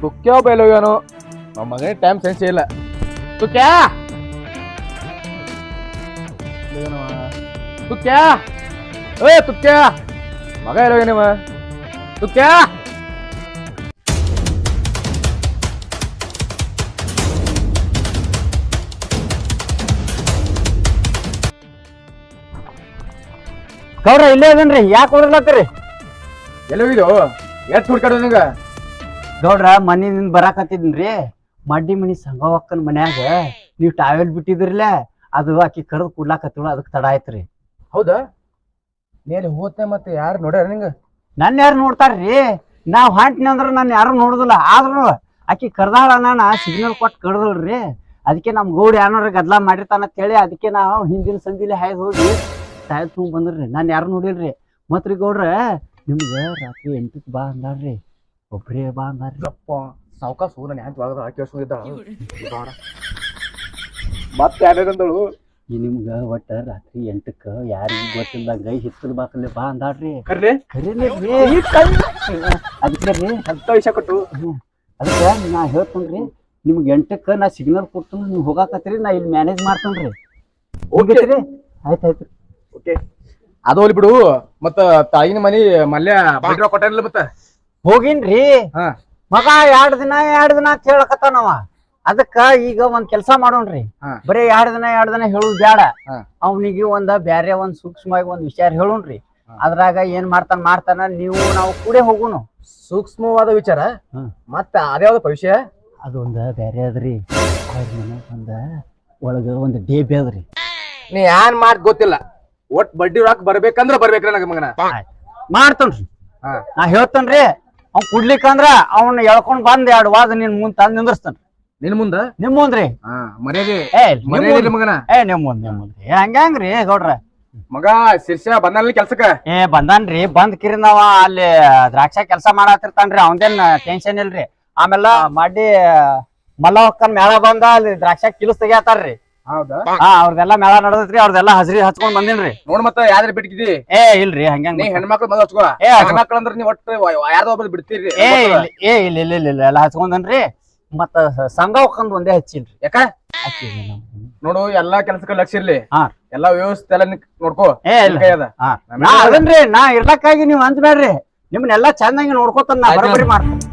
ತುಕ್ಕ್ಯೋ ಬೈಲೋ ಏನೋ ನಮ್ಮ ಮಗನೇ ಟೈಮ್ ಸೆನ್ಸ್ ಇಲ್ಲ ತುಕ್ಕ್ಯಾ ತುಕ್ಕ್ಯಾ ಏ ತುಕ್ಕ್ಯಾ ಮಗ ಇಲ್ಲೋ ಏನವ ತುಕ್ಕ್ಯಾ ಗೌಡ್ರ ಇಲ್ಲೇ ಅದನ್ರಿ ಯಾಕೆ ಹೊಡ್ಲತ್ತರಿ ಎಲ್ಲೋಗಿದ್ದು ಎಷ್ಟು ಹುಡ್ಕಾಡ ನಿಂಗ ಗೌಡ್ರ ಮನಿದಿಂದ ಬರಾಕತ್ತಿದ್ನ್ರಿ ಮಡ್ಡಿ ಮನಿ ಸಂಗವಕ್ಕನ ಮನ್ಯಾಗ ನೀವ್ ಟಾವೆಲ್ ಬಿಟ್ಟಿದ್ರಲ್ಲ ಅದು ಆಕಿ ಕರೆದು ಕುಡ್ಲಾಕತ್ತಿಳ ಅದಕ್ಕೆ ತಡ ಆಯ್ತ್ರಿ. ಹೌದಾ ನೀ ಹೋತೆ ಮತ್ತೆ ಯಾರು ನೋಡ್ಯಾರ ನಿಂಗ ನನ್ನ ಯಾರು ನೋಡ್ತಾರ್ರಿ ನಾವ್ ಹೊಂಟ್ನಿ ಅಂದ್ರ ನಾನು ಯಾರು ನೋಡುದಿಲ್ಲ ಆದ್ರೂ ಆಕಿ ಕರ್ದಾಳ ನಾನು ಸಿಗ್ನಲ್ ಕೊಟ್ಟು ಕಡ್ದಳ್ರಿ ಅದಕ್ಕೆ ನಮ್ ಗೌಡ ಏನಾರ ಗದ್ಲಾ ಮಾಡಿರ್ತಾನ ಅಂತ ಹೇಳಿ ಅದಕ್ಕೆ ನಾವು ಹಿಂದಿನ ಸಂದಿಲೆ ಹಾಯ್ದು ಹೋಗಿ ಟಾಯ್ಲ್ ತುಂಬ ಬಂದ್ರಿ ನಾನು ಯಾರು ನೋಡಿಲ್ರಿ. ಮತ್ರಿ ಗೌಡ್ರ ನಿಮ್ಗ ರಾತ್ರಿ 8ಕ್ಕೆ ಬಾ ಅಂದಾಳ್ರಿ ಒಬ್ರೇ ಬಾ ಅಂದಾರ್ರಿ. ಸಾವ್ಕಾಸು ನಾನು ಹ್ಯಾಂಚ್ ಒಳಗ ಕೇಳಿಸ್ಕೊಂಡಿದ್ದಾಳ ಮತ್ತೆ ಯಾರ್ಯಾರಂದಳು ಈ ನಿಮ್ಗ ಒಟ್ಟ ರಾತ್ರಿ 8ಕ್ಕೆ ಯಾರಿಗೂ ಗೊತ್ತಿಲ್ದಂಗ ಹಿತ್ತಲ್ ಬಾಕಲ್ಲಿ ಬಾ ಅಂದಾಳ್ರಿ. ಕರ್ಲಿ ಕರೀಲಿ ಅದಕ್ಕೆ ರೀ ಅಂತ ವಿಷಯ ಕೊಟ್ಟು ಅದಕ್ಕೆ ನಾ ಹೇಳ್ತೇನ್ರಿ ನಿಮ್ಗೆ 8ಕ್ಕೆ ನಾ ಸಿಗ್ನಲ್ ಕೊಡ್ತೀನಿ ನೀವು ಹೋಗಾಕತ್ತೀರಿ ನಾ ಇಲ್ಲಿ ಮ್ಯಾನೇಜ್ ಮಾಡ್ತೇನ್ರಿ. ಹೋಗ್ಬೇಕ್ರಿ ಆಯ್ತಾಯ್ತು ಓಕೆ ಅದು ಹೋಗ್ಲಿ ಬಿಡು ಮತ್ತ ತಾಯಿನ ಮನಿ ಮಲ್ಯ ಬೈಡ್ರ ಕೊಟ್ಟಾನಿಲ್ಲ ಮತ್ತ ಹೋಗಿನ್ರಿ ಮಗ 2 ದಿನ ಅಂತ ಹೇಳಕತ್ತಾನವ ಅದಕ್ಕ ಈಗ ಒಂದ್ ಕೆಲ್ಸ ಮಾಡೋಣ್ರಿ ಬರೀ 2 ದಿನ ಹೇಳುದ್ ಬ್ಯಾಡ ಅವ್ನಿಗೆ ಬ್ಯಾರೆ ಸೂಕ್ಷ್ಮವಾಗಿ ಒಂದ್ ವಿಚಾರ ಹೇಳೋಣ್ರಿ ಅದ್ರಾಗ ಏನ್ ಮಾಡ್ತಾನ ನೀವು ನಾವು ಕೂಡೆ ಹೋಗುನು. ಸೂಕ್ಷ್ಮವಾದ ವಿಚಾರ ಮತ್ತ ಅದ್ಯಾವ್ದಪ್ಪ ವಿಷಯ ಅದೊಂದ ಬ್ಯಾರೆ ಅದ್ರಿ ಅವ್ರ ಮನ್ಯಾಗ ಒಳಗ ಒಂದ್ ಡೇಬಿ ಅದ್ರಿ ನೀ ಏನ್ ಮಾಡ್ ಗೊತ್ತಿಲ್ಲ ಒಟ್ ಬಡ್ಡಿ ರಾಕ್ ಬರ್ಬೇಕಂದ್ರ ಬರ್ಬೇಕ್ರಿ ನಗ ಮಗನ ಮಾಡ್ತನ್ರಿ ನಾ ಹೇಳ್ತೇನ್ರಿ ಅವ್ ಕುಡ್ಲಿಕ್ಕಂದ್ರ ಅವ್ನ ಎಳ್ಕೊಂಡ್ ಬಂದ್ 2 ವಾದ ನಿನ್ ಮುಂದ್ ತಂದ್ ನಿಂದ್ರಸ್ತಾನ್ರಿ. ನಿನ್ ಮುಂದ ನಿಮ್ ಮುಂದ್ರಿ ಮರ್ಯಾದೆ ಮಗನ ನಿಮ್ ಮುಂದ್ರಿ ಹಂಗ್ರಿ ಗೌಡ್ರ ಮಗ ಶಿರ್ಷ ಬಂದಲ್ಲಿ ಕೆಲ್ಸಕ್ಕ ಬಂದಾನ್ರಿ ಬಂದ್ ಕಿರಿ ನಾವ ಅಲ್ಲಿ ದ್ರಾಕ್ಷ ಕೆಲ್ಸ ಮಾಡತ್ತಿರ್ತಾನ್ರಿ ಅವಂದೇನ್ ಟೆನ್ಷನ್ ಇಲ್ರಿ. ಆಮೇಲೆ ಮಾಡಿ ಮಲ್ಲವಕ್ಕನ್ ಮೇಳ ಬಂದ ಅಲ್ಲಿ ದ್ರಾಕ್ಷ ಕಿಲುಸ್ ತೆಗಿತಾರ್ರಿ. ಹೌದಾ ಅವ್ರದೆಲ್ಲಾ ಮೇಳ ನಡೆದೈತ್ರಿ ಅವ್ರದೆಲ್ಲಾ ಹಜರಿ ಹಚ್ಕೊಂಡ್ ಬಂದಿನ್ರಿ. ನೋಡ್ ಮತ್ತ ಯಾವ್ದ್ರ ಬಿಟ್ಟಿದಿ ಇಲ್ರಿ ಹಂಗ ನೀ ಹೆಣ್ಮಕ್ಳು ಮದ್ ಹಚ್ಕೋ ಹೆಣ್ಮಕ್ಳು ಅಂದ್ರ ನೀ ಒಟ್ಟು ಯಾರ್ದೋ ಒಬ್ಬ ಬಿಡ್ತೀರಿ ಇಲ್ಲ ಎಲ್ಲಾ ಹಚ್ಕೊಂಡನ್ರಿ ಮತ್ತ ಸಂಘ ಹೋಗಂದ್ ಒಂದೇ ಹಚ್ಚಿಲ್ರಿ. ಯಾಕ ನೋಡು ಎಲ್ಲಾ ಕೆಲ್ಸಕ್ಕ ಲಕ್ಷ ಇರ್ಲಿ ಎಲ್ಲಾ ವ್ಯವಸ್ಥೆ ಎಲ್ಲ ನೋಡ್ಕೋ ಅದನ್ರಿ ನಾ ಇರ್ಲಕ್ಕಾಗಿ ನೀವ್ ಅಂದ್ಬೇಡ್ರಿ ನಿಮ್ನೆಲ್ಲಾ ಚಂದಾಗಿ ನೋಡ್ಕೋತ ನಾ ಬರೋಬ್ಬರಿ ಮಾಡ್ತೀನಿ.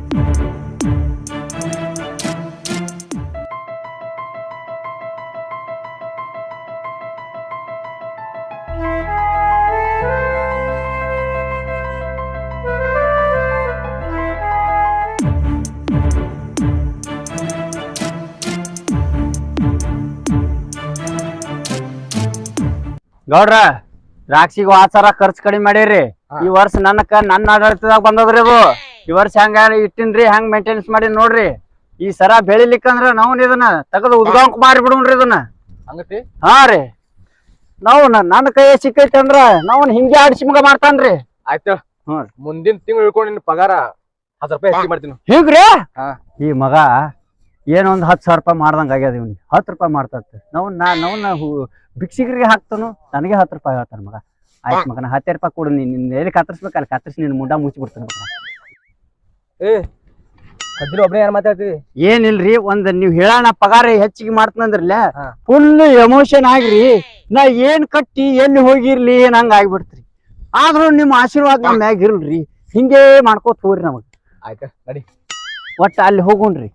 ಗೌಡ್ರ ದ್ರಾಕ್ಷಿಗೆ 1000 ಖರ್ಚು ಕಡಿಮೆ ಮಾಡೀರಿ ಈ ವರ್ಷ ನನ್ನ ಆಡಳಿತದಾಗ ಬಂದದ್ರಿ ಅದು ಈ ವರ್ಷ ಹೆಂಗ ಇಟ್ಟಿನ್ರಿ ಹೆಂಗ್ ಮೇಂಟೆನೆನ್ಸ್ ಮಾಡಿ ನೋಡ್ರಿ ಈ ಸರ ಬೆಳಿಲಿಕ್ಕಂದ್ರ ನಾವು ಇದನ್ನ ತಗದು ಉದ್ಗಾಂಕ್ ಮಾರಿ ಬಿಡೋಣ್ರಿ ಇದನ್ನ ಹಾ ರೀ ನಾವು ನನ್ನ ಕೈ ಸಿಕ್ಕೈತಿ ಅಂದ್ರ ನಾವ್ ಹಿಂಗೆ ಆಡಿಸಿ ಮಗ ಮಾಡ್ತಾನ್ರಿ. ಆಯ್ತು ಮುಂದಿನ ತಿಂಗಳು ಇಳ್ಕೊಂಡು ನಿನ್ ಪಗಾರ 10 ರೂಪಾಯಿ ಹೆಚ್ಚಿಗೆ ಮಾಡ್ತೀನಿ ಹೀಗ್ರಿ ಈ ಮಗ ಏನೊಂದ್ 10,000 ರೂಪಾಯಿ ಮಾಡ್ದಂಗ ಆಗ್ಯದ ಇವ್ನಿಗೆ 10 ರೂಪಾಯಿ ಮಾಡ್ತೈತಿ ನಾವು ಭಿಕ್ಷಿಗರಿಗೆ ಹಾಕ್ತಾನು ನನಗೆ 10 ರೂಪಾಯಿ ಹೇಳ್ತಾನ ಮಗ. ಆಯ್ತು ಮಗನ 10 ರೂಪಾಯಿ ಕೊಡು ನೀನ್ ಎಲ್ಲಿ ಕತ್ತರಿಸ್ಬೇಕು ಅಲ್ಲಿ ಕತ್ತರಿಸಿ ನಿನ್ ಮುಂಡ ಮುಚ್ಚಿ ಬಿಡ್ತಾನೆ ಮಗ. ಒಬ್ಬನೇ ಯಾರು ಮಾತಾಡ್ತೀವಿ ಏನಿಲ್ರಿ ನೀವ್ ಹೇಳೋಣ ಪಗಾರ ಹೆಚ್ಚಿಗೆ ಮಾಡ್ತಂದ್ರಲ್ಲ ಫುಲ್ ಎಮೋಷನ್ ಆಗ್ರಿ ನಾ ಏನ್ ಕಟ್ಟಿ ಎಲ್ಲಿ ಹೋಗಿರ್ಲಿ ಏನ್ ಹಂಗ ಆಗ್ಬಿಡ್ತ್ರಿ. ಆದ್ರೂ ನಿಮ್ ಆಶೀರ್ವಾದ ನಮ್ ಮ್ಯಾಗ ಇರ್ಲ್ರಿ ಹಿಂಗೇ ಮಾಡ್ಕೋತ ಹೋಗ್ರಿ ನಮಗ್. ಆಯ್ತಾ ನಡಿ ಒಟ್ಟ ಅಲ್ಲಿ ಹೋಗೋಣ್ರಿ.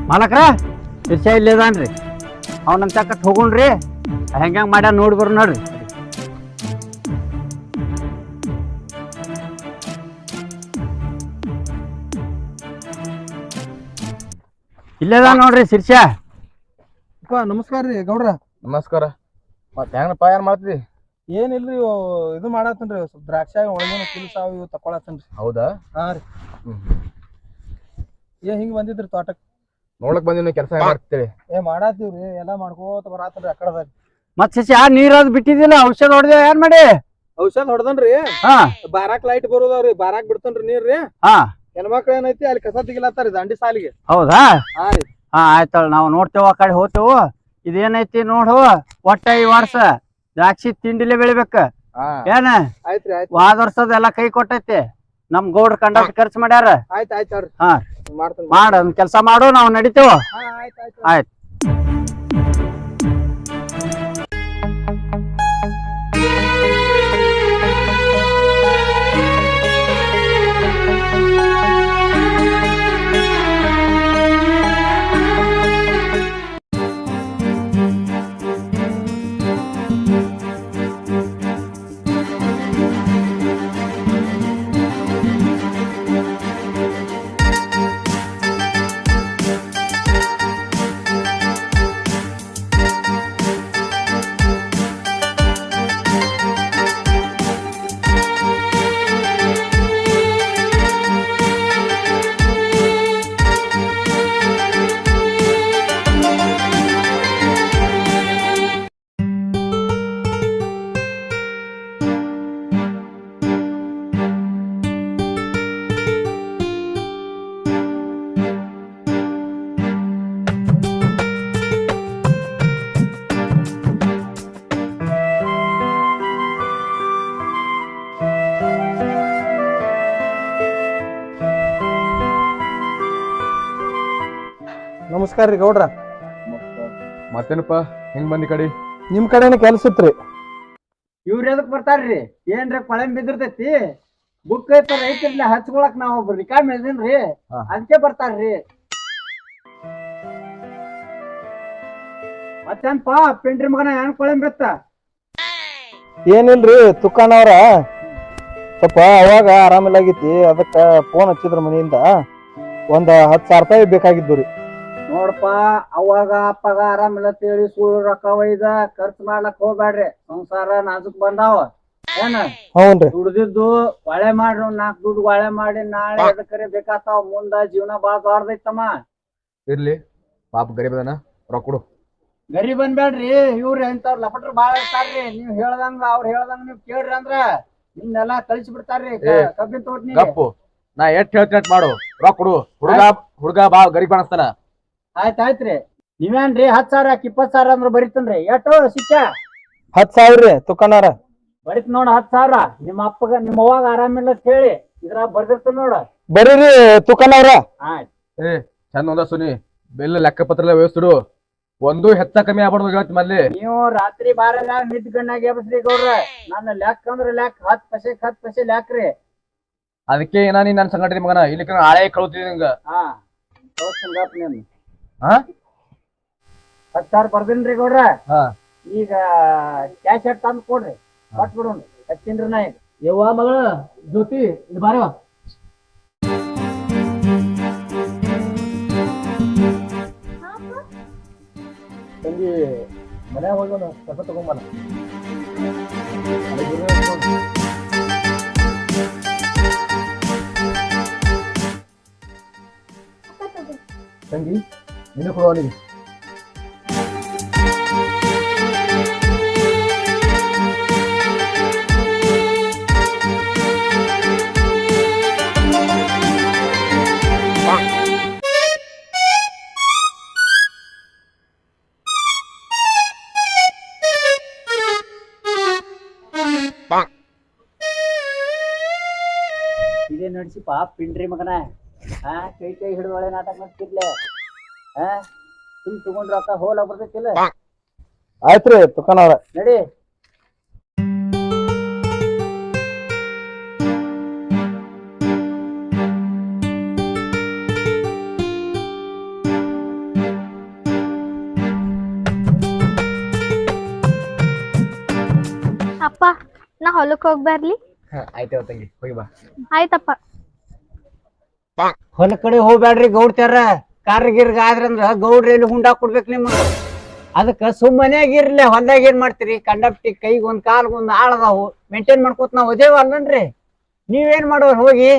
ಮಾಲಕ್ರ ಇರ್ಷ ಇಲ್ಲೇದಾನ್ರಿ ಅವನಂತ ಕಟ್ ಹೋಗೋಣ್ರಿ ಹೆಂಗ ಮಾಡ್ಯ ನೋಡಿ ಬರ್ ನೋಡ್ರಿ. ಇಲ್ಲೇದ ನೋಡ್ರಿ ಶಿರ್ಷ. ನಮಸ್ಕಾರ ರೀ ಗೌಡ್ರ. ನಮಸ್ಕಾರ ಮತ್ ಹೆಂಗಪ್ಪ ಏನ್ ಮಾಡ್ತೀವಿ? ಏನಿಲ್ರಿ ಇದು ಮಾಡತ್ತನ್ರಿ ಸ್ವಲ್ಪ ದ್ರಾಕ್ಷಿ ಒಳಗಿನ ಕಿಲ್ಸಾವ್ ಇವು ತಕೊಳತ್ತನ್ರಿ. ಹೌದಾ ಹಾ ರೀ ಹಿಂಗ್ ಬಂದಿದ್ರಿ ತೋಟಕ್ ನೋಡ್ಲಕ್ ಬಂದಿನ ಕೆಲಸ ಮಾಡ್ತೀವಿ ಮಾಡಾತೀವ್ರಿ ಎಲ್ಲಾ ಮಾಡ್ಕೋತ ಬರಾತನ್ರಿ ಅಕಡದ. ಮತ್ ಶಿರ್ಷ ನೀರದ್ ಬಿಟ್ಟಿದಿಲ್ಲ ಔಷಧ ಹೊಡೆದ ಏನ್ ಮಾಡಿ? ಔಷಧ ಹೊಡೆದನ್ರಿ ಬಾರಾಕ್ ಲೈಟ್ ಬರೋದವ್ರಿ ಬಾರಾಕ್ ಬಿಡ್ತನ್ರಿ ನೀರ್ರಿ ಹೆಣ್ಮಕ್ಳು ಏನೈತಿ ಅಲ್ಲಿ ಕಸ ತೆಗಿಲತ್ತಾರಿ ದಂಡಿ ಸಾಲಿಗೆ. ಹೌದಾ ಹಾ ರೀ. ಹಾ ಆಯ್ತಳ ನಾವು ನೋಡ್ತೇವ ಆ ಕಡೆ ಹೋಗ್ತೇವ. ಇದೇನೈತಿ ನೋಡು ಒಟ್ಟ ಈ ವರ್ಷ ದ್ರಾಕ್ಷಿ ತಿಂಡಿಲೆ ಬೆಳಿಬೇಕ ಏನ ಆಯ್ತ್ರಿ ಆಯ್ತು. ವಾದ ವರ್ಷದ ಎಲ್ಲಾ ಕೈ ಕೊಟ್ಟೈತಿ. ನಮ್ ಗೌಡ್ರ ಕಂಡಕ್ಟ್ ಖರ್ಚು ಮಾಡ್ಯಾರ. ಆಯ್ತು ಆಯ್ತು ಅವ್ರಿ. ಹಾ ಮಾಡ್ತೇನೆ. ಮಾಡ ಕೆಲ್ಸ ಮಾಡು ನಾವು ನಡಿತೇವ. ಹಾ ಆಯ್ತು ಆಯ್ತು. ಆಯ್ತು. ನಮಸ್ಕಾರ ರೀ ಗೌಡ್ರ. ಮತ್ತೇನಪ್ಪ ಹೆಂಗ್ ಬಂದಿ ಕಡೆ? ನಿಮ್ ಕಡೆನ ಕೆಲ್ಸ ಇತ್ರಿ. ಇವ್ರ ಎದಕ್ ಬರ್ತಾರ್ರಿ? ಏನ್ರಿ ಕೊಳಂಬ ಬಿದ್ದಿರ್ತೈತಿ ಬುಕ್ ಐತ ರೈತರ್ಲಿ ಹಚ್ಕೊಳಕ್ ನಾವ್ ಒಬ್ರು ರಿಕಾರ್ಡ್ ಮೇದಿನ್ರಿ ಅದಕ್ಕೆ ಬರ್ತಾರ್ರಿ. ಮತ್ತೇನ್ಪಾ ಪಿಂಡ್ರಿ ಮಗನ ಏನ್ ಕೊಳಂಬ ಬಿತ್ತ? ಏನಿಲ್ರಿ ತುಕ್ಕನವ್ರ ಸ್ವಲ್ಪ ಅವಾಗ ಆರಾಮಿಲ್ಲಾಗಿತಿ, ಅದಕ್ಕ ಫೋನ್ ಹಚ್ಚಿದ್ರ ಮನೆಯಿಂದ ಒಂದ್ 10,000 ರೂಪಾಯಿ ಬೇಕಾಗಿದ್ದು ರೀ. ನೋಡಪ್ಪ ಅವಾಗ ಅಪ್ಪಗ ಆರಾಮಿಲ್ಲ ಹೇಳಿ ಸುಳ್ಳು ರೊಕ್ಕ ಒಯ್ದ ಖರ್ಚು ಮಾಡ್ಲಕ್ ಹೋಗ್ಬ್ಯಾಡ್ರಿ. ಸಂಸಾರ ನಾಜುಕ್ ಬಂದಾವ ಏನ. ಹೌನ್ರಿ. ದುಡ್ದಿದ್ದು ಒಳೆ ಮಾಡ್ರಿ, 4 ದುಡ್ಡು ಒಳೆ ಮಾಡಿ ನಾಳೆ ಎದಕ್ಕರೆ ಬೇಕಾತಾವ. ಮುಂದ ಜೀವನ ಬಾಳ ದೊಡ್ಡದೈತಮ್ಮ. ಇರ್ಲಿ ಪಾಪ ಗರೀಬದನ ರೊಕ್ಕ ಕೊಡು. ಗರೀಬ್ ಅನ್ಬೇಡ್ರಿ, ಇವ್ರ ಎಂತವ್ರ ಲಪಟ್ರ ಬಾಳ ಇರ್ತಾರ್ರಿ. ನೀವ್ ಹೇಳ್ದಂಗ ಅವ್ರ ಹೇಳ್ದಂಗ ನೀವ್ ಕೇಳ್ರಿ ಅಂದ್ರ ನಿಮ್ನೆಲ್ಲಾ ಕಳಿಸಿ ಬಿಡ್ತಾರ್ರಿ ಕಬ್ಬಿನ ತೋಟ. ಗಪ್ಪು, ನಾ ಎಷ್ಟ್ ಹೇಳ್ತೀನಿ ಮಾಡು, ರೊಕ್ಕ ಕೊಡು. ಹುಡುಗ ಬಾ ಗರೀಬ್ ಅನಸ್ತಾನ. ಆಯ್ತಾಯ್ತ್ರಿ. ನೀವೇನ್ರಿ 10,000 20,000 ಅಂದ್ರ ಬರಿತನ್ರಿ. ಎಷ್ಟು ಶಿಕ್ಷ? 10,000 ರೀ ತುಕ್ಕನವ್ರ. ಬರಿತ್ ನೋಡ 10,000. ನಿಮ್ಮ ಅಪ್ಪಗ ನಿಮ್ಮ ಅವ್ವಾಗ ಆರಾಮಿಲ್ಲ ಅಂತ ಹೇಳಿ ಇದ್ರ ಬರ್ದಿರ್ತ ನೋಡ. ಬರೀರಿ ತುಕ್ಕನವ್ರ. ಆಯ್ತು. ಏ ಚಂದ ಒಂದ ಸುನಿ ಬಿಲ್ ಲೆಕ್ಕ ಪತ್ರ ವ್ಯವಸ್ಥಿಡು. ಒಂದು ಹೆಚ್ಚ ಕಮ್ಮಿ ಆಗ್ಬಾರ್ದು ಇವತ್ತು ಮೊದ್ಲೇ. ನೀವು ರಾತ್ರಿ ಬಾರಲ್ಲ ನಿದ್ ಗಣ್ಣಾಗ ಎಬಸ್ರಿ ಗೌಡ್ರ. ನನ್ನ ಲೆಕ್ಕ ಅಂದ್ರ ಲೆಕ್ಕ 10 ಪೈಸೆ ಲೆಕ್ಕ್ರಿ. ಅದಕ್ಕೆ ಏನ ನೀ ನನ್ ಸಂಗಟ ಮಗನ ಇಲ್ಲಿ ಆಳೆ ಕಳ್ತೀವಿ ನಿಂಗ. ಹಾ ತೋರ್ಸಂಗಪ್ಪ ನೀನು. ಹಾ 10,000 ಬರ್ದಿನ್ರಿ ಗೌಡ್ರ. ಹಾ ಈಗ ಕ್ಯಾಶ್ ಎಟ್ ತಂದ್ ಕೊಡ್ರಿ, ಕೊಟ್ಬಿಡೋಣ. ಹಚ್ಚಿನ್ರಿ ನಾ ಈಗ. ಯವ್ವ ಮಗಳ ಜ್ಯೋತಿ ಇದು ಬಾರವ. ತಂಗಿ ಮನ್ಯಾಗ ಹೋಗೋಣ ಕಸ ತಗೊಂಬನ. ತಂಗಿ ನೀನು ಕೊಡುವ ಅವನಿಗೆ. ಇದೇ ನಡ್ಸಿಪ್ಪ ಪಿಂಡ್ರಿ ಮಗನ. ಕೈ ಹಿಡಿದು ಒಳ್ಳೆ ನಾಟಕ ಮಾಡ್ತಿರ್ಲೆ. ತಗೊಂಡ್ ರೊಕ್ಕ ಹೋಲ ಬರ್ತೈತಿಲ್ಲ. ಆಯ್ತ್ರಿ ತುಕ್ಕನವ್ರ. ನಡಿ. ಅಪ್ಪ ನಾ ಹೊಲಕ್ ಹೋಗ್ ಬರ್ಲಿ? ಆಯ್ತವ ತಂಗಿ ಹೋಗಿ ಬಾ. ಆಯ್ತಪ್ಪ. ಹೊಲ ಕಡೆ ಹೋಗ್ಬ್ಯಾಡ್ರಿ ಗೌಡ್ತಾರ. ಕಾರ್ಗಿರ್ಗ ಆದ್ರಂದ್ರ ಗೌಡ್ರ ಎಲ್ಲಿ ಹುಂಡಾ ಕೊಡ್ಬೇಕು ನಿಮ್ಗೆ. ಅದಕ್ಕ ಸುಮ್ಮನೆಯಾಗಿರ್ಲಿ. ಹೊಲ್ದಾಗ ಏನ್ ಮಾಡ್ತೀರಿ? ಕಂಡಪ್ಟಿ ಕೈಗ್ ಒಂದ್ ಕಾಲ್ಗೊಂದ್ ಆಳದಾವು ಮೇಂಟೈನ್ ಮಾಡ್ಕೋತ ನಾವ್ ಅದೇವ ಅಲ್ಲನ್ರಿ. ನೀವೇನ್ ಮಾಡೋರ್ ಹೋಗಿ?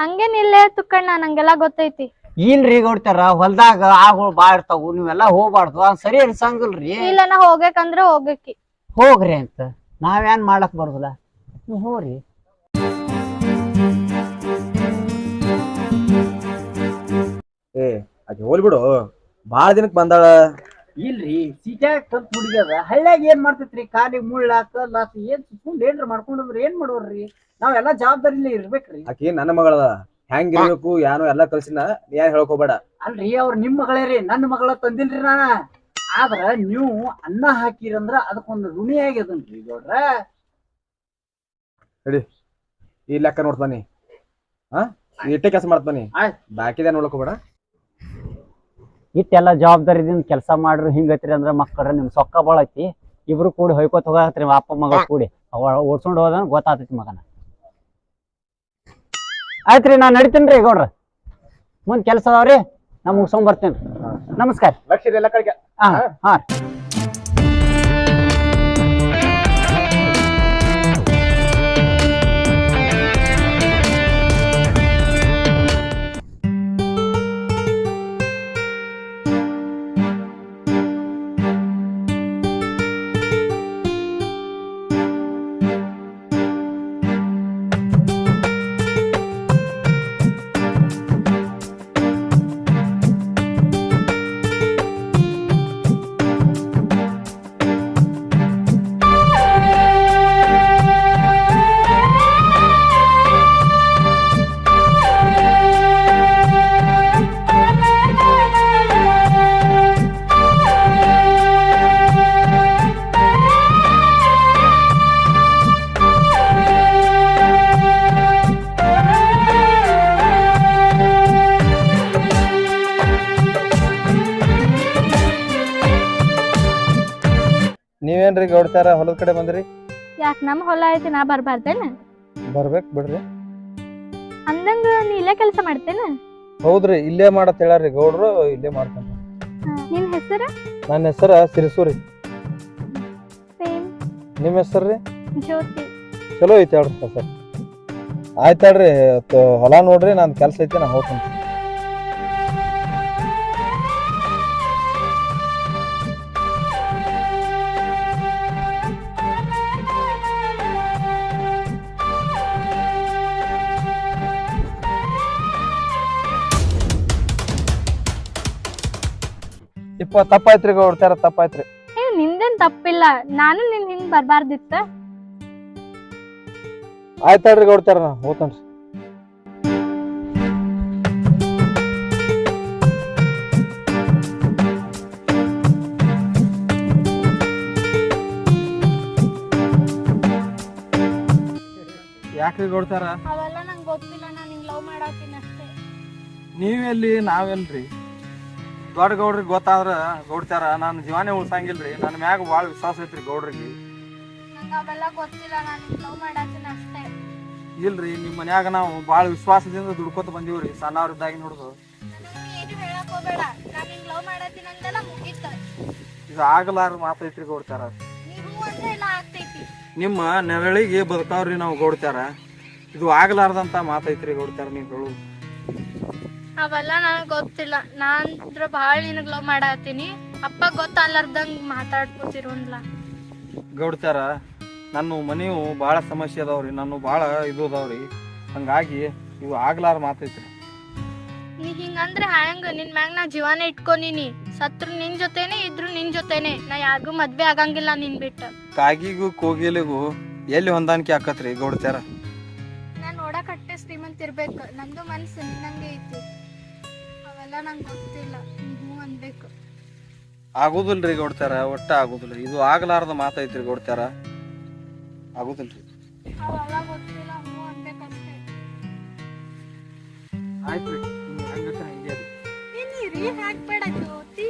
ಹಂಗೇನಿಲ್ಲ ತುಕ್ಕಣ್ಣ, ನಂಗೆಲ್ಲಾ ಗೊತ್ತೈತಿ. ಇಲ್ರಿ ಗೌಡ್ತಾರ, ಹೊಲ್ದಾಗ ಆಗಳು ಬಾ ಇರ್ತಾವು, ನೀವೆಲ್ಲಾ ಹೋಗ್ಬಾರ್ದು. ಸರಿ ಅನ್ಸಂಗಿಲ್ರಿ. ಇಲ್ಲ ನಾ ಹೋಗ್ಬೇಕಂದ್ರ ಹೋಗಕಿ. ಹೋಗ್ರಿ ಅಂತ ನಾವೇನ್ ಮಾಡಕ್ ಬರುದಿಲ್ಲ, ನೀವು ಹೋಗ್ರಿ. ಏ ಆಕಿ ಹೋಲ್ ಬಿಡು, ಬಾಳ ದಿನಕ್ ಬಂದಾಳ. ಇಲ್ರಿ ಸೀಟ್ಯಾಗ ಕಲ್ತ್ ಹುಡುಗ್ಯದ ಹಳ್ಳ್ಯಾಗ ಏನ್ ಮಾಡ್ತೈತ್ರಿ, ಕಾಲಿಗೆ ಮುಳ್ಳ ಕಲ್ಲಾಸ ಏನ್ ಸುಮ್ಕೊಂಡ್ ಏನ್ರ ಮಾಡ್ಕೊಂಡ್ರಿ ಏನ್ ಮಾಡೋರ್ರಿ, ನಾವೆಲ್ಲಾ ಜವಾಬ್ದಾರಿಲೇ ಇರ್ಬೇಕ್ರಿ. ಆಕಿ ನನ್ನ ಮಗಳದ, ಹೆಂಗ್ ಇರ್ಬೇಕು ಯಾನು ಎಲ್ಲಾ ಕಲ್ಸಿನ, ನೀ ಯಾನ್ ಹೇಳ್ಕೊಬೇಡ. ಅಲ್ರಿ ಅವ್ರ ನಿಮ್ ಮಗಳೇ ರೀ, ನನ್ನ ಮಗಳ ತಂದಿಲ್ರಿ ನಾನ. ಆದ್ರ ನೀವು ಅನ್ನ ಹಾಕಿರಂದ್ರ ಅದಕ್ಕೊಂದು ಋಣಿ ಆಗ್ಯದನ್ರಿ ಗೌಡ್ರ. ಈ ಲೆಕ್ಕ ನೋಡ್ತ ಬನ್ನಿ, ಇಟ್ಟೆ ಕೆಲಸ ಮಾಡ್ತ ಬನ್ನಿ, ಬಾಕಿದ ನೋಡ್ಕೋಬೇಡ. ಇಟ್ಟೆಲ್ಲ ಜವಾಬ್ದಾರಿದಿಂದ ಕೆಲಸ ಮಾಡ್ರಿ ಹಿಂಗೈತ್ರಿ ಅಂದ್ರ ಮಕ್ಕಳ್ರ ನಿಮ್ ಸೊಕ್ಕ ಬಾಳ ಐತಿ. ಇಬ್ರು ಕೂಡಿ ಹೊಯ್ಕೋತ ಹೋಗತ್ರಿ ಅಪ್ಪ ಮಗ ಕೂಡಿ ಓಡ್ಸ್ಕೊಂಡ್ ಹೋದ ಗೊತ್ತಾತೈತಿ ಮಗನ. ಆಯ್ತ್ರಿ ನಾನ್ ನಡಿತೇನ್ರಿ ಗೌಡ್ರ, ಮುಂದ್ ಕೆಲ್ಸ ಅದಾವ್ರಿ, ನಾ ಮುಗಿಸ್ಕೊಂಡ್ ಬರ್ತೇನ್ರಿ. ನಮಸ್ಕಾರ. ಲಕ್ಷ ಎಲ್ಲ ಕಡೆಗೆ. ಹಾ ನೀವೇನ್ರಿ ಗೌಡ್ತಾರ ಹೊಲದ ಕಡೆ ಬಂದ್ರಿ? ಯಾಕೆ ನಮ್ಮ ಹೊಲ ಐತಿ ನಾ ಬರ್ಬಾರ್ದೇನ? ಬರ್ಬೇಕ್ ಬಿಡ್ರಿ. ಅಂದಂಗ ನೀ ಇಲ್ಲೇ ಕೆಲಸ ಮಾಡ್ತೇನ? ಹೌದ್ರಿ, ಇಲ್ಲೇ ಮಾಡತ್ ಹೇಳಾರ್ರಿ ಗೌಡ್ರು, ಇಲ್ಲೇ ಮಾಡ್ತಾನ. ನಿನ್ ಹೆಸರು? ನನ್ನ ಹೆಸರ ಸಿರಿಸೂರಿ. ಸೇಮ್. ನಿಮ್ಮ ಹೆಸರ್ರಿ? ಜ್ಯೋತಿ. ಚಲೋ ಐತಿ ಹೇಳ್ರಿ ಸರ್. ಆಯ್ತು ಹೇಳ್ರಿ, ಹೊಲ ನೋಡ್ರಿ, ನಾನು ಕೆಲಸ ಐತಿ, ನಾ ಹೋಗ್ತೀನಿ. ತಪ್ಪಾಯ್ತ್ರಿ ಗೌಡ್ತಾರ, ತಪ್ಪಾಯ್ತ್ರಿ. ನಿಂದೇನ್ ತಪ್ಪಿಲ್ಲ, ನಾನು ನಿನ್ ಹಿಂಗ್ ಬರ್ಬಾರ್ದಿತ್ತ. ಆಯ್ತು ಹೇಳ್ರಿ ಗೌಡ್ತಾರ, ನಾ ಹೋಗ್ತೇನ್ರಿ. ಯಾಕ್ರಿ ಗೌಡ್ತಾರ? ಅವೆಲ್ಲ ನಂಗೆ ಗೊತ್ತಿಲ್ಲ, ನಾನು ನಿಂಗ್ ಲವ್ ಮಾಡಾತೀನಿ ಅಷ್ಟೇ. ನೀವೆಲ್ಲಿ ನಾವೆಲ್ರಿ? ದೊಡ್ಡ ಗೌಡ್ರಿಗೆ ಗೊತ್ತಾದ್ರ ಗೌಡ್ತಾರ ನಾನು ಜೀವನೇ ಉಳ್ಸಂಗಿಲ್ರಿ. ನನ್ನ ಮ್ಯಾಗ ಭಾಳ ವಿಶ್ವಾಸ ಐತ್ರಿ ಗೌಡ್ರಿಗೆ. ನಂಗೆ ಅವೆಲ್ಲ ಗೊತ್ತಿಲ್ಲ, ನಾನು ನಿಂಗ್ ಲವ್ ಮಾಡಾತೀನಿ ಅಷ್ಟೇ. ಇಲ್ರಿ, ನಿಮ್ಮ ಮನ್ಯಾಗ ನಾವು ಭಾಳ ವಿಶ್ವಾಸದಿಂದ ದುಡ್ಕೋತ ಬಂದೀವ್ರಿ ಸಣ್ಣವ್ರಿದ್ದಾಗಿ ನೋಡುದು. ಏನು ಹೇಳಕ್ ಹೋಗ್ಬೇಡ, ನಾನು ನಿಂಗ್ ಲವ್ ಮಾಡಾತೀನಿ ಅಂತೆಲ್ಲ ಮುಗೀತ. ಇದು ಆಗಲಾರ ಮಾತೈತ್ರಿ ಗೌಡ್ತಾರ. ನೀವು ಅಂದ್ರೆ ಎಲ್ಲ ಆಗ್ತೈತಿ. ನಿಮ್ಮ ನೆರಳಿಗೆ ಬದುಕಾವ್ರಿ ನಾವು ಗೌಡ್ತಾರ, ಇದು ಆಗಲಾರ್ದಂತ ಮಾತೈತ್ರಿ ಗೌಡ್ತಾರ. ನೀವು ಹೇಳು ಅವೆಲ್ಲ ನನಗೆ ಗೊತ್ತಿಲ್ಲ, ನಾನ್ ಭಾಳ ನಿನಗ್ ಲವ್ ಮಾಡಾತೀನಿ. ಅಪ್ಪ ಗೊತ್ತಲ್ಲಾರ್ದಂಗ್ ಮಾತಾಡ್ಕೋತಿರೋನ್ಲ ಗೌಡ್ತಾರ. ನನ್ನ ಮನೆಯು ಭಾಳ ಸಮಸ್ಯೆ ಅದಾವ್ರಿ, ನಾನು ಭಾಳ ಇದು ಅದಾವ್ರಿ, ಹಂಗಾಗಿ ಇವು ಆಗ್ಲಾರ ಮಾತೈತ್ರಿ. ನೀ ಹಿಂಗಂದ್ರೆ ಹ್ಯಾಂಗ? ನಿನ್ ಮ್ಯಾಗ ನಾ ಜೀವನ ಇಟ್ಕೊಂಡಿನಿ. ಸತ್ರು ನಿನ್ ಜೊತೆನೆ, ಇದ್ರು ನಿನ್ ಜೊತೆನೆ. ನಾ ಯಾರಿಗೂ ಮದ್ವೆ ಆಗಂಗಿಲ್ಲ ನಿನ್ ಬಿಟ್ಟ. ಕಾಗಿಗೂ ಕೋಗಿಲಿಗೂ ಎಲ್ಲಿ ಹೊಂದಾಣಿಕೆ ಆಕತ್ರಿ ಗೌಡ್ತಾರ? ನಾ ನೋಡಕ್ ಅಟ್ಟೆ ಶ್ರೀಮಂತ ಇರ್ಬೇಕು, ನಂದು ಮನ್ಸು ನಿನ್ನಂಗೆ ಐತಿ. ಅವೆಲ್ಲ ನಂಗೆ ಗೊತ್ತಿಲ್ಲ, ಹ್ಞೂ ಅನ್ಬೇಕು. ಆಗುದಿಲ್ರಿ ಗೌಡ್ತಾರ, ಒಟ್ಟ ಆಗುದಿಲ್ಲ. ಇದು ಆಗ್ಲಾರ್ದ ಮಾತೈತ್ರಿ ಗೌಡ್ತಾರ, ಆಗುದಿಲ್ರಿ. ಅವೆಲ್ಲ ಗೊತ್ತಿಲ್ಲ, ಹ್ಞೂ ಅನ್ಬೇಕಷ್ಟೇ. ಆಯ್ತ್ರಿ, ನೀರಿ ಹಾಕ್ಬೇಡ ಜ್ಯೋತಿ.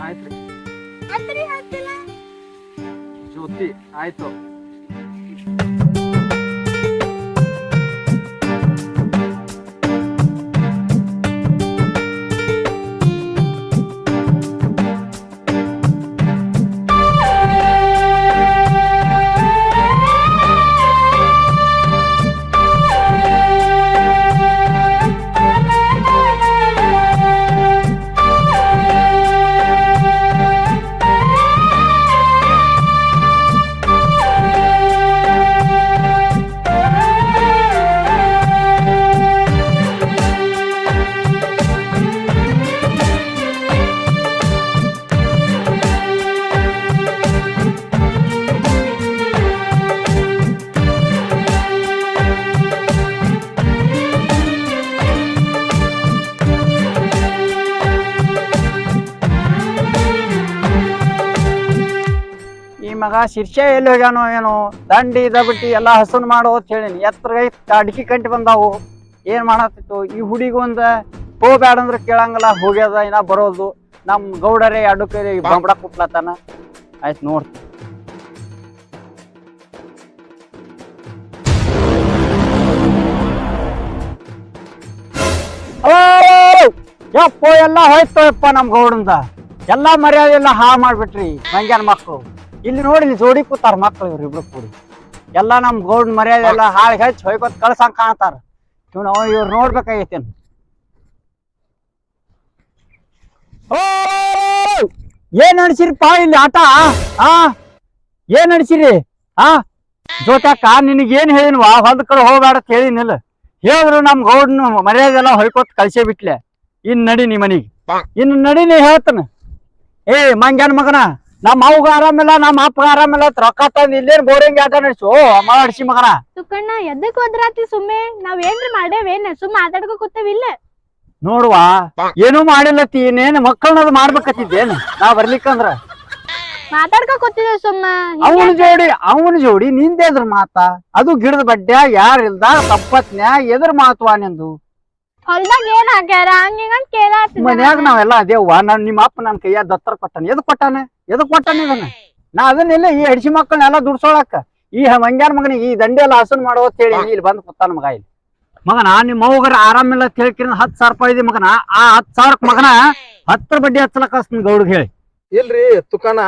ಆಯ್ತ್ರಿ ಅತ್ರಿ ಹಾಕ್ತಿಲ್ಲ ಜ್ಯೋತಿ. ಆಯ್ತು. ಶಿರ್ಷೆ ಎಲ್ಲಿ ಹೋಗ್ಯಾನೋ ಏನೋ, ದಂಡಿ ದಬಟ್ಟಿ ಎಲ್ಲಾ ಹಸನ್ ಮಾಡೋ ಅಂತ ಹೇಳಿನಿ. ಎತ್ತರ ಅಡಿಕೆ ಕಂಟಿ ಬಂದಾವು, ಏನ್ ಮಾಡತ್ತಿತ್ತು ಈ ಹುಡುಗಿ ಒಂದ ಹೋಗ್ಬ್ಯಾಡ ಅಂದ್ರ ಕೇಳಂಗಿಲ್ಲ, ಹೋಗ್ಯದ ಇನ್ನ ಬರೋದು. ನಮ್ ಗೌಡರೇ ಅಡ್ಡು ಕೈ ಬಂಬಡ ಕುಟ್ಲತ್ತಾನ. ಆಯ್ತು ನೋಡ್ತಿ ಯಪ್ಪೋ ಎಲ್ಲಾ ಹೋಯ್ತು ಯಪ್ಪ ನಮ್ ಗೌಡಂದ. ಎಲ್ಲಾ ಮರ್ಯಾದೆ ಎಲ್ಲ ಹಾಳು ಮಾಡ್ಬಿಟ್ರಿ ಮಂಗ್ಯಾನ ಮಕ್ಳು. ಇಲ್ಲಿ ನೋಡಿ ಜೋಡಿ ಕೂತಾರ ಮಕ್ಳು, ಇವ್ರು ಇಬ್ರು ಕೂಡಿ ಎಲ್ಲಾ ನಮ್ ಗೌಡನ್ ಮರ್ಯಾದೆ ಎಲ್ಲ ಹಾಳು ಹೆಚ್ಚು ಹೊಯ್ಕೊತ್ ಕಳ್ಸಂಗ್ ಕಾಣ್ತಾರ. ಇವ್ರು ನೋಡ್ಬೇಕಾಗೈತೇನು. ಓ ಏನ್ ನಡ್ಸಿರಿಪ್ಪ ಇಲ್ಲಿ ಆಟ? ಏನ್ ನಡ್ಸಿರಿ? ಜೋತ್ಯಾಕ ನಿನಗೇನ್ ಹೇಳಿನ್ವಾ ಹೊಲ್ದ ಕಡೆ ಹೋಗ್ಬೇಡ ಅಂತ ಹೇಳಿನಿಲ್ಲ. ಹೇಳಿದ್ರು ನಮ್ ಗೌಡ್ನ ಮರ್ಯಾದೆ ಎಲ್ಲ ಹೊಯ್ಕೊತ್ ಕಳ್ಸೇ ಬಿಟ್ಲೆ. ಇನ್ ನಡಿ ನೀ ಮನಿಗೆ, ಇನ್ ನಡಿ ನೀ ಹೇಳ್ತಾನ. ಏ ಮಂಗ್ಯಾನ ಮಗನ, ನಮ್ಮ ಅವ್ಗ ಆರಾಮಿಲ್ಲ, ನಮ್ಮ ಅಪ್ಪಗ ಆರಾಮಿಲ್ಲ, ರೊಕ್ಕ ತಂದ್ ಇಲ್ಲೇನ್ ಬೋರಿಂಗ್ ಆಟ ನಡ್ಸು ಮಾಡಿಸಿ ಮಗನ. ತುಕ್ಕಣ್ಣ ಎದಕ್ ಒದ್ರಾತಿ? ಸುಮ್ಮನೆ ನಾವ್ ಏನ್ರಿ ಮಾಡೇವೇನ್? ಸುಮ್ಮ ಮಾತಾಡ್ಕೊ ಕೂತೇವಿಲ್ಲ. ನೋಡುವ ಏನೂ ಮಾಡಿಲ್ಲತಿ, ಇನ್ನೇನ್ ಮಕ್ಕಳನ್ನದು ಮಾಡ್ಬೇಕತ್ತಿದ್ದೇನ್ ನಾ ಬರ್ಲಿಕ್ಕಂದ್ರ? ಮಾತಾಡ್ಕೊ ಕೂತಿದ್ದೆ ಸುಮ್ಮ. ಅವನ ಜೋಡಿ ನಿಂದೇದ್ರ ಮಾತ? ಅದು ಗಿಡದ ಬಡ್ಡ್ಯಾ ಯಾರಿಲ್ದ ತಪ್ಪತ್ನ್ಯಾ ಎದ್ರ ಮಾತವಾ ನಿಂದು? ಹೊಲ್ದಾಗ ಏನ್ ಹಾಕ್ಯಾರ ಹಂಗಿಂಗ್ ಕೇಳಾತಿ. ಮನ್ಯಾಗ ನಾವೆಲ್ಲ ಅದೇವ್ವ. ನಿಮ್ಮ ಅಪ್ಪ ನನ್ ಕೈಯ ದತ್ತರ ಕೊಟ್ಟಾನ. ಎದಕ್ ಕೊಟ್ಟಾನ ಇದನ್ನ? ನಾ ಅದನ್ನೆಲ್ಲ ಈ ಹಡಿಸಿ ಮಕ್ಕಳನ್ನೆಲ್ಲ ದುಡ್ಸೋಳಕ್ಕ ಈ ಮಂಗ್ಯಾನ ಮಗನಿಗೆ ಈ ದಂಡೆ ಎಲ್ಲ ಹಸನ್ ಮಾಡೋ ಅಂತ ಹೇಳಿ ಇಲ್ಲಿ ಬಂದ್ ಕೂತಾನ ಮಗ. ಇಲ್ಲಿ ಮಗನ ನಿಮ್ಮ ಅವ್ಗರ ಆರಾಮಿಲ್ಲ ಅಂತ ಹೇಳ್ಕಿರ 10,000 ರೂಪಾಯಿ ಇದೆ ಮಗನ. ಆ 10,000 ಮಗನ 10 ಬಡ್ಡಿ ಹಚ್ಚಲಕ್ಕ ಹಚ್ತೀನಿ ಗೌಡ್ಗೆ ಹೇಳಿ. ಇಲ್ರಿ ತುಕನ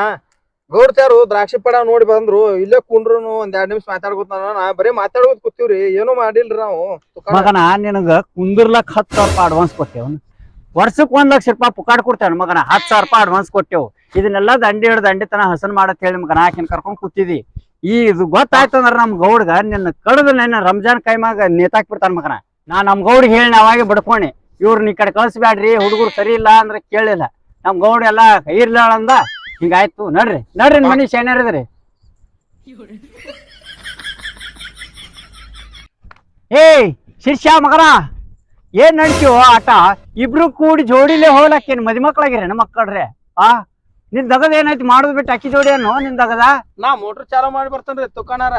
ಗೌಡ್ತಾರು ದ್ರಾಕ್ಷಿ ಪಡ ನೋಡಿ ಬಂದ್ರು, ಇಲ್ಲೇ ಕುಂಡ್ರುನು ಒಂದ್ 2 ನಿಮಿಷ ಮಾತಾಡ್ಕೊತ ನಾ ಬರೀ ಮಾತಾಡ್ಕೊತ ಕೂತೀವ್ರಿ, ಏನೂ ಮಾಡಿಲ್ರಿ ನಾವು. ಮಗನ ನಿನಗ ಕುಂದಿರ್ಲಕ್ 10,000 ರೂಪಾಯಿ ಅಡ್ವಾನ್ಸ್ ಕೊಟ್ಟೇವ್. ವರ್ಷಕ್ 1 ಲಕ್ಷ ರೂಪಾಯಿ ಪುಕಾಡ್ ಕೊಡ್ತೇವ ಮಗನ. 10,000 ರೂಪಾಯಿ ಅಡ್ವಾನ್ಸ್ ಕೊಟ್ಟೆವು. ಇದನ್ನೆಲ್ಲ ದಂಡಿ ತನ ಹಸನ್ ಮಾಡತ್ ಹೇಳಿ ಮಗನ ಆಕಿನ್ ಕರ್ಕೊಂಡ್ ಕೂತಿದಿ. ಇದು ಗೊತ್ತಾಯ್ತಂದ್ರ ನಮ್ ಗೌಡ್ಗ ನಿನ್ನ ಕಡದ ನನ್ನ ರಂಜಾನ್ ಕೈಮಾಗ ನೇತಾಕ್ ಬಿಡ್ತಾನ ಮಗನ. ನಾ ನಮ್ ಗೌಡ್ಗೆ ಹೇಳಿ ಅವಾಗೆ ಬಡ್ಕೊಂಡೆ, ಇವ್ರನ್ನ ಈ ಕಡೆ ಕಳ್ಸ್ಬ್ಯಾಡ್ರಿ, ಹುಡುಗರು ಸರಿ ಇಲ್ಲ ಅಂದ್ರೆ ಕೇಳಿಲ್ಲ. ನಮ್ ಗೌಡ ಎಲ್ಲಾ ಇರ್ಲಾಳ ಅಂದ. ಹಿಂಗಾಯ್ತು. ನಡ್ರಿ ಮನಿ ಶೇಣ್ಯರಿದ್ರಿ. ಏಯ್ ಶಿರ್ಷಾ ಮಗನ, ಏನ್ ನಡ್ತೀವೋ ಆಟ? ಇಬ್ರು ಕೂಡಿ ಜೋಡಿಲೇ ಹೋಗ್ಲಕ್ಕೇನ್ ಮದಿ ಮಕ್ಳಾಗಿರೇನ ಮಕ್ಕಳ್ರೆ? ನಿನ್ ದಗದ ಏನೈತಿ ಮಾಡುದ್ ಬಿಟ್ಟು ಅಕ್ಕಿ ಜೋಡಿ ಅನ್ನೋ ನಿನ್ ದಗದ? ನಾ ಮೋಟರ್ ಚಾಲೂ ಮಾಡಿ ಬರ್ತೇನ್ರಿ ತುಕನಾರ.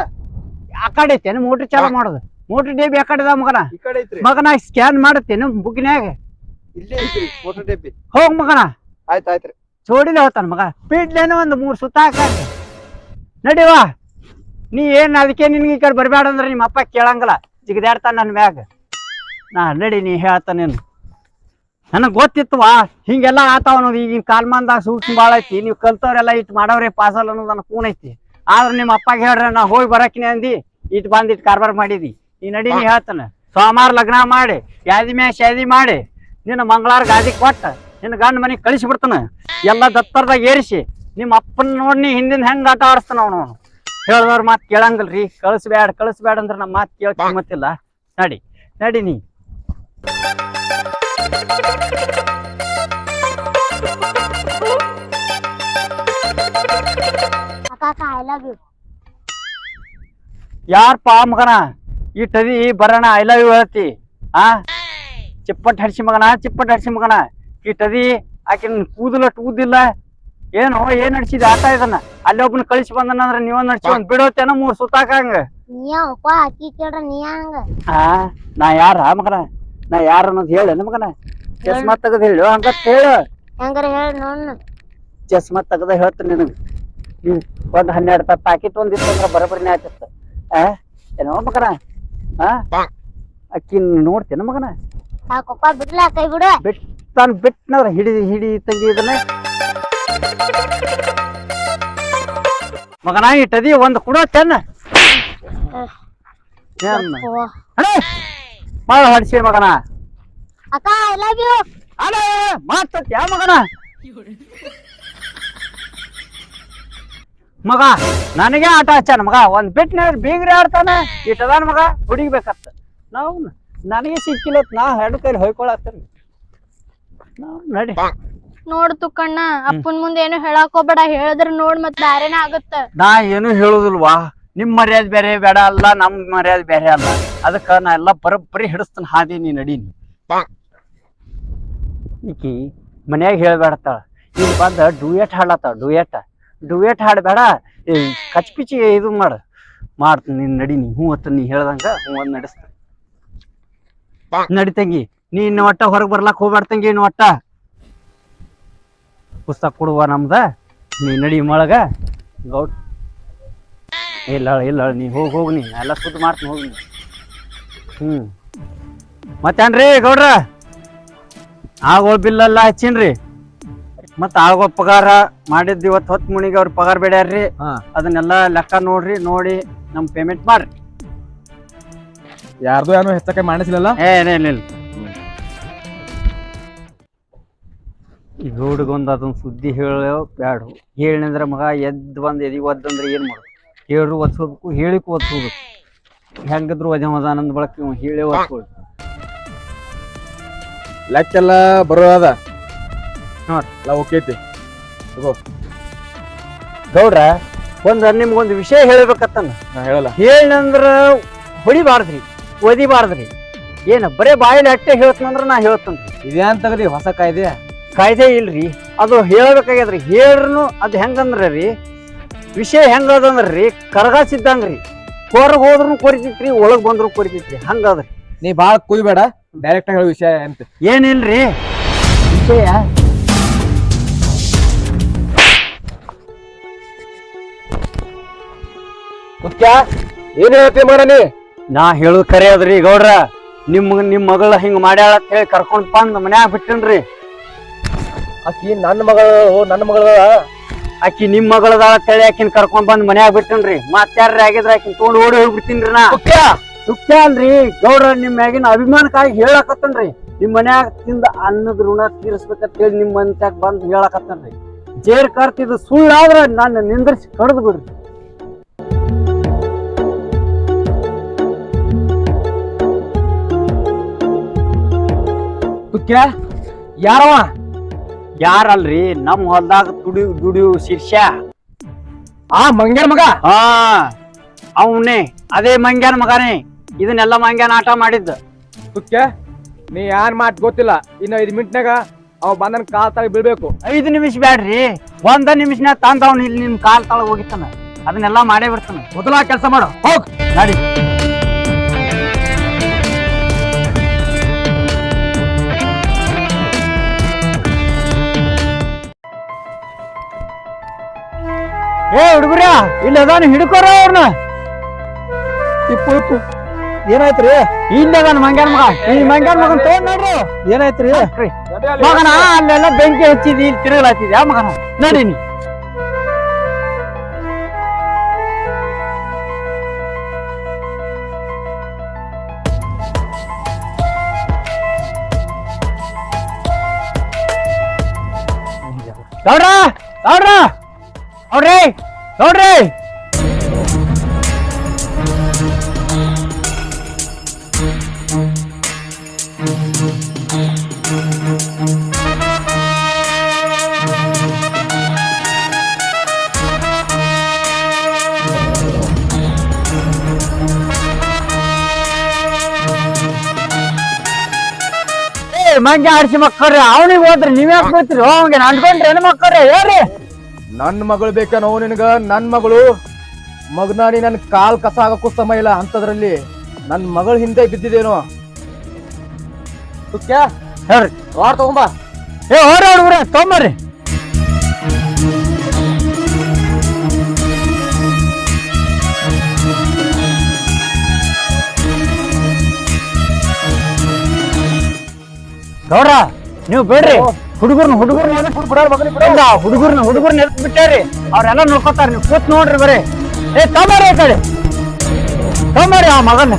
ಆ ಕಡೆ ಐತೇನು ಮೋಟ್ರ್ ಚಾಲು ಮಾಡೋದು? ಮೋಟ್ರ್ ಡೇಬಿ ಆ ಕಡೆದ ಮಗನ. ಈ ಕಡೆ ಐತ್ರಿ ಮಗನ ಸ್ಕ್ಯಾನ್ ಮಾಡತ್ತೇನು ಬುಕ್ನ್ಯಾಗ? ಇಲ್ಲೇ ಐತ್ರಿ ಮೋಟರ್ ಡಬ್ಬಿ. ಹೋಗ್ ಮಗನ. ಆಯ್ತಾಯ್ತ್ರಿ. ಜೋಡಿಲೇ ಹೋಗ್ತಾನ ಮಗ. ಪಿಡ್ಲೇನು 1 3 ಸುತ್ತ ಹಾಕಂಗ ನಡಿವ. ನೀ ಏನ್ ಅದಕ್ಕೆ ನಿನ್ಗೆ ಈ ಕಡೆ ಬರ್ಬೇಡ ಅಂದ್ರೆ ನಿಮ್ಮ ಅಪ್ಪ ಕೇಳಂಗಿಲ್ಲ, ಜಿಗದಾಡ್ತಾನ ನನ್ ಮ್ಯಾಗ. ನಾ ನಡಿ ನೀ ಹೇಳ್ತಾನೇನು. ನನಗ್ ಗೊತ್ತಿತ್ತವಾ ಹಿಂಗೆಲ್ಲಾ ಆತಾವ ಅನ್ನೋದು. ಈಗಿನ ಕಾಲ್ಮಾನ್ದಾಗ ಸೂಕ್ಷ್ಮ ಬಾಳ ಐತಿ. ನೀವು ಕಲ್ತವ್ರೆಲ್ಲ ಇಟ್ ಮಾಡವ್ರೆ ಪಾಸಲ್ ಅನ್ನೋದು ನನಗೆ ಕೂನ್ ಐತಿ. ಆದ್ರ ನಿಮ್ಮ ಅಪ್ಪಗೆ ಹೇಳ್ರೆ ನಾ ಹೋಗಿ ಬರಕಿನಿ ಅಂದಿ, ಇಟ್ ಬಂದ್ ಇಟ್ ಕಾರ್ಬಾರ್ ಮಾಡಿದಿ. ಈ ನಡಿ ನೀ ಹೇಳ್ತಾನ. ಸೋಮವಾರ ಲಗ್ನ ಮಾಡಿ ಯಾದಿ ಮ್ಯಾ ಶಾದಿ ಮಾಡಿ ನಿನ್ನ ಮಂಗಳಾರ ಗಾದಿ ಕೊಟ್ಟ ನಿನ್ನ ಗಂಡ ಮನೆಗೆ ಕಳಿಸಿ ಬಿಡ್ತಾನ. ಎಲ್ಲ ದತ್ತರ್ದಾಗ ಏರಿಸಿ ನಿಮ್ಮ ಅಪ್ಪನ ನೋಡಿ ಹಿಂದಿನ ಹೆಂಗ್ ಆಟ ಆಡಿಸ್ತಾನ ಅವನು. ಹೇಳ್ದವ್ರ ಮಾತು ಕೇಳಂಗಿಲ್ರಿ. ಕಳಿಸ್ಬೇಡ ಅಂದ್ರೆ ನಮ್ಮ ಮಾತು ಕೇಳ್ಕೊಂಡ್ ಮತ್ತಿಲ್ಲ. ನಡಿ ನೀ. ಯಾರಪ್ಪ ಮಗನ ಈ ಟದಿ ಬರೋಣ ಐ ಲವ್ ಯು ಹೇಳ್ತಿ? ಚಿಪ್ಪಟ್ ಹಡ್ಸಿ ಮಗನ ಈ ಟದಿ ಆಕಿನ ಕೂದಿಲ್ಲ. ಏನು ಏನ್ ನಡ್ಸಿದ ಆಟ ಇದನ್ನ? ಅಲ್ಲಿ ಒಬ್ಬನ ಕಳಿಸಿ ಬಂದನಂದ್ರ ನೀವ್ ನಡ್ಸಿ ಒಂದ್ ಬಿಡೋತೇನ 3 ಸುತ್ತಾಕಂಗ. ನಾ ಯಾರ ಮಗನ? ನಾ ಯಾರ ಅನ್ನೋದು ಹೇಳ ಮಗನ. ಚಸ್ಮಾ ತೆಗದ್ ಹೇಳು ಹಂಗತ್ ಹೇಳು. ಚಸ್ಮಾ ತೆಗದ ಹೇಳ್ತೀನಿ ನಿನಗ. ಒಂದ್ 12 ಪ್ಯಾಕೆಟ್ ಒಂದಿತ್ತಂದ್ರ ಬರಬರಿನೇ ಆಯ್ತಿತ್ತ. ಏನೋ ಮಗನ ಅಕ್ಕಿ ನೋಡ್ತೇನ ಮಗನ? ಬಿಟ್ನಂದ್ರ ಹಿಡಿ ತಂಗಿ ಇದನ್ನ ಮಗನ. ಇಟ್ಟದಿ ಒಂದ್ ಕೊಡೋತೇನ? ಬಾಳ ಹೊಡ್ಸಿ ಮಗನ. ಮಾತತ್ ಯಾವ ಮಗನ? ಮಗ ನನಗೆ ಆಟ ಹಚ್ಚಾನ ಮಗ. ಒಂದ್ ಬಿಟ್ನ ಬೀಗ್ರಿ ಆಡ್ತಾನ. ಇಟ್ಟದಾನ ಮಗ ಹುಡುಗ್ಬೇಕತ್ತ. ನಾವು ನನಗೆ ಸಿಕ್ಕಿಲ್ಲ, ನಾ ಹೆಣ್ಣು ಕೈಲಿ ಹೊಯ್ಕೊಳತ್ತೇನೆ. ನಡಿ ನೋಡ್ ತುಕ್ಕಣ್ಣ, ಅಪ್ಪನ್ ಮುಂದೆ ಏನು ಹೇಳಕ್ ಹೋಗ್ಬೇಡ. ಹೇಳಿದ್ರ ನೋಡ್ ಮತ್ ಬ್ಯಾರೇನ ಆಗತ್ತ. ನಾ ಏನು ಹೇಳುದಿಲ್ವಾ. ನಿಮ್ ಮರ್ಯಾದೆ ಬೇರೆ ಬೇಡ ಅಲ್ಲ, ನಮ್ ಮರ್ಯಾದೆ ಬೇರೆ ಅಲ್ಲ. ಅದಕ್ಕ ನಾ ಎಲ್ಲಾ ಬರೋಬ್ಬರಿ ಹಿಡಿಸ್ತಾನ ಹಾದಿ. ನೀ ನಡೀನಿ. ಈಕಿ ಮನ್ಯಾಗ ಹೇಳ್ಬೇಡತ್ತಾಳ. ಇಲ್ಲಿ ಬಂದ ಡುಯೆಟ್ ಹಾಡ್ಲತ್ತಾಳ. ಡುಯೆಟ್ ಹಾಡ್ಬೇಡ. ಕಚ್ಪಿಚಿ ಇದು ಮಾಡ್ತೀನಿ ನೀನ್ ನಡಿ ನೀ ಹ್ಞೂ ಅತ್ತ ನೀ ಹೇಳ್ದಂಗ ಹ್ಞೂ ಅಂದ್ ನಡೆಸ್ತ ನಡಿತಂಗಿ ನೀ ಇನ್ನು ಒಟ್ಟ ಹೊರಗೆ ಬರ್ಲಾಕ್ ಹೋಗ್ಬಾರ್ದಂಗಿ ಇನ್ನು ಒಟ್ಟ ಪುಸ್ತಕ ಕೊಡುವ ನಮ್ದ ನೀ ನಡಿ ಮೊಳಗ ಗೌಡ್ ಇಲ್ಲ ನೀ ಹೋಗಿ ನೀ ಎಲ್ಲ ಸುದ್ದ ಮಾಡ್ತೀನಿ ಹೋಗಿ ಮತ್ತೇನ್ರಿ ಗೌಡ್ರ ಆಗೋಳ್ ಬಿಲ್ಲೆಲ್ಲ ಹಚ್ಚಿನ್ರಿ ಮತ್ತ ಆಗೋ ಪಗಾರ ಮಾಡಿದ್ ಇವತ್ತು 10 ಮುಣಿಗೆ ಅವ್ರ ಪಗಾರ ಬೇಡ್ಯಾರ್ರಿ ಅದನ್ನೆಲ್ಲ ಲೆಕ್ಕ ನೋಡ್ರಿ ನೋಡಿ ನಮ್ ಪೇಮೆಂಟ್ ಮಾಡ್ರಿ ಯಾರ್ದು ಏನೋ ಹೆಚ್ಚಕ್ಕೆ ಮಾಡಿಸಿಲ್ಲ ಏನಿಲ್ಲ ಈಗ ಹುಡುಗೊಂದು ಅದೊಂದು ಸುದ್ದಿ ಹೇಳೋ ಬ್ಯಾಡು ಹೇಳಿದ್ರೆ ಮಗ ಎದ್ದು ಬಂದು ಎದಿ ಒದ್ದಂದ್ರೆ ಏನ್ ಮಾಡೋದು ಹೇಳ್ರು ಒದ್ಸ್ಕೋಬೇಕು ಹೇಳಿಕ್ ಒದ್ಸ್ಕೋಬೇಕು ಹೆಂಗಿದ್ರು ಅದಾನಂದ್ ಬಳಕ ಹೇಳಿ ಒದ್ಸ್ಕೊಳ್ಬೇಕು ಲೆಕ್ಕೆಲ್ಲ ಬರೋದ ನೋಡ್ರಿ ಓಕೈತಿ ಗೌಡ್ರ ನಿಮ್ಗೊಂದು ವಿಷಯ ಹೇಳ್ಬೇಕತ್ತನ್ನ ಹೇಳಲ್ಲ ಹೇಳಂದ್ರ ಹೊಡಿಬಾರ್ದ್ರಿ ಒದಿಬಾರ್ದ್ರಿ ಏನ ಬರೇ ಬಾಯಲ್ಲಿ ಅಟ್ಟೆ ಹೇಳ್ತಂದ್ರ ನಾ ಹೇಳ್ತನ್ರಿ ಇದೇನ್ ತಗರಿ ಹೊಸ ಕಾಯ್ದೆ ಇಲ್ರಿ ಅದು ಹೇಳ್ಬೇಕಾಗ್ಯದ್ರಿ ಹೇಳ್ರು ಅದ್ ಹೆಂಗಂದ್ರ ರೀ ವಿಷಯ ಹೆಂಗದಂದ್ರಿ ಕರಗಾಸಿದ್ದಂಗ್ರಿ ಹೊರಗ್ ಹೋದ್ರು ಕೊರಿತೈತ್ರಿ ಒಳಗ್ ಬಂದ್ರು ಕೊರಿತೈತ್ರಿ ಹಂಗದ್ರಿ ನೀ ಬಾಳ ಕುಯ್ಬೇಡ ಡೈರೆಕ್ಟ್ ಹೇಳೋ ವಿಷಯ ಅಂತ ಏನಿಲ್ರಿ ವಿಷಯ ಏನ್ ಹೇಳ್ತಿ ಮಾಡ ನೀ ನಾ ಹೇಳುದ್ ಖರೆ ಅದ್ರಿ ಗೌಡ್ರ ನಿಮ್ ಮಗಳ ಹಿಂಗ್ ಮಾಡ್ಯಾಳ ಅಂತ ಹೇಳಿ ಕರ್ಕೊಂಡ್ ಬಂದ್ ಮನ್ಯಾಗ ಬಿಟ್ಟನ್ರಿ ಆಕಿ ನನ್ನ ಮಗಳು ಆಕಿ ನಿಮ್ ಮಗಳದಾಳ ಅಂತೇಳಿ ಆಕಿನ್ ಕರ್ಕೊಂಡ್ ಬಂದ್ ಮನ್ಯಾಗ ಬಿಟ್ಟನ್ರಿ ಮತ್ತಾರ್ರಿ ಆಗಿದ್ರ ಆಕಿನ್ ತಗೊಂಡ್ ಓಡಿ ಹೋಗ್ಬಿಡ್ತೀನ್ರಿ ನಾ ಸುಖ್ಯ ಅಲ್ರಿ ಗೌಡ್ರ ನಿಮ್ ಮ್ಯಾಗಿನ ಅಭಿಮಾನಕ್ಕಾಗಿ ಹೇಳಕತ್ತನ್ರಿ ನಿಮ್ ಮನ್ಯಾಗ ತಿಂದ ಅನ್ನದ ಋಣ ತೀರಿಸ್ಬೇಕಂತ ಹೇಳಿ ನಿಮ್ ಮನ್ಯಾಗ ಬಂದ್ ಹೇಳಕತ್ತನ್ರಿ ಜೇರ್ ಕರ್ತಿದ್ ಸುಳ್ಳಾದ್ರ ನಾನು ನಿಂದ್ರಿಸಿ ಕಡ್ದು ಬಿಡ್ರಿ ಯಾರವ ಯಾರಲ್ರಿ ನಮ್ ಹೊಲ್ದಾಗ ದುಡಿಯು ಶಿರ್ಷ ಮಂಗ್ಯಾನ ಮಗ ಅವನೇ ಅದೇ ಮಂಗ್ಯಾನ ಮಗನೇ ಇದನ್ನೆಲ್ಲ ಮಂಗ್ಯಾನ ಆಟ ಮಾಡಿದ್ದ ತುಕ್ಕೆ ನೀ ಯಾನ್ ಮಾತ್ ಗೊತ್ತಿಲ್ಲ ಇನ್ನ 5 ಮಿನಿಟ್ನಾಗ ಅವ್ ಬಂದನ್ ಕಾಲ್ ತಳ ಬೀಳ್ಬೇಕು 5 ನಿಮಿಷ ಬ್ಯಾಡ್ರಿ 1 ನಿಮಿಷನ ತಾಂದವ್ನ ಇಲ್ಲಿ ನಿಮ್ ಕಾಲ್ ತಳ ಹೋಗಿತ್ತಾನ ಅದನ್ನೆಲ್ಲ ಮಾಡೇ ಬಿಡ್ತಾನ ಮೊದಲ ಕೆಲಸ ಮಾಡು ಹೋಗ್ ನಡಿ ಏ ಹುಡುಗ್ರ ಇಲ್ಲ ಅದಾನ ಹಿಡ್ಕೋರ ಅವ್ರನ್ನ ಇಪ್ಪು ಏನಾಯ್ತ್ರಿ ಇಲ್ಲ ಅದಾನ ಮಂಗ್ಯಾನ ಮಗ ಈ ಮಂಗ್ಯಾನ ಮಗನ್ ತಗೊಂಡ್ ನೋಡ್ರಿ ಏನಾಯ್ತ್ರಿ ಮಗನ ಅಲ್ಲೆಲ್ಲ ಬೆಂಕಿ ಹಚ್ಚಿದಿ ಇಲ್ಲಿ ತಿರುಗಲಾತಿದ್ಯ ಆ ಮಗನ ನಡೀನಿ ನೋಡ್ರ ನೋಡ್ರ ನೋಡ್ರಿ ನೋಡ್ರಿ ಮಂಗ್ಯ ಆಡ್ಸಿ ಮಕ್ಕಳ್ರಿ ಅವನಿಗೆ ಹೋದ್ರಿ ನೀವ್ ಯಾಕೆ ಬರ್ತೀರಿ ಅವಂಗೆ ಅಂದ್ಕೊಂಡ್ರಿ ಏನು ಮಕ್ಕಳ್ರಿ ಹೇಳ್ರಿ ನನ್ ಮಗಳು ಬೇಕನೋ ನಿನಗ ನನ್ ಮಗಳು ಮಗನಾಡಿ ನನ್ ಕಾಲ್ ಕಸ ಆಗಕ್ಕೂ ಸಮಯ ಇಲ್ಲ ಅಂತದ್ರಲ್ಲಿ ನನ್ ಮಗಳ ಹಿಂದೆ ಬಿದ್ದಿದೇನೋ ತುಕ್ಯ ಹೇಳ್ರಿ ವಾರ್ ತಗೊಂಬ ಏ ಹೊರ ಹುಡುಗ್ರ ತೊಂಬರ್ರಿ ಗೌಡ್ರ ನೀವು ಬೇಡ್ರಿ ಹುಡುಗರ್ನ ಎತ್ ಬಿಟ್ಟಾರಿ ಅವ್ರೆಲ್ಲ ನೋಡ್ಕೊತಾರ ನೀವು ಕೂತ್ ನೋಡ್ರಿ ಬರೀ ಏ ತೊಂಬರ್ರಿ ಆ ಕಡೆ ತೊಂಬರ್ರಿ ಆ ಮಗನ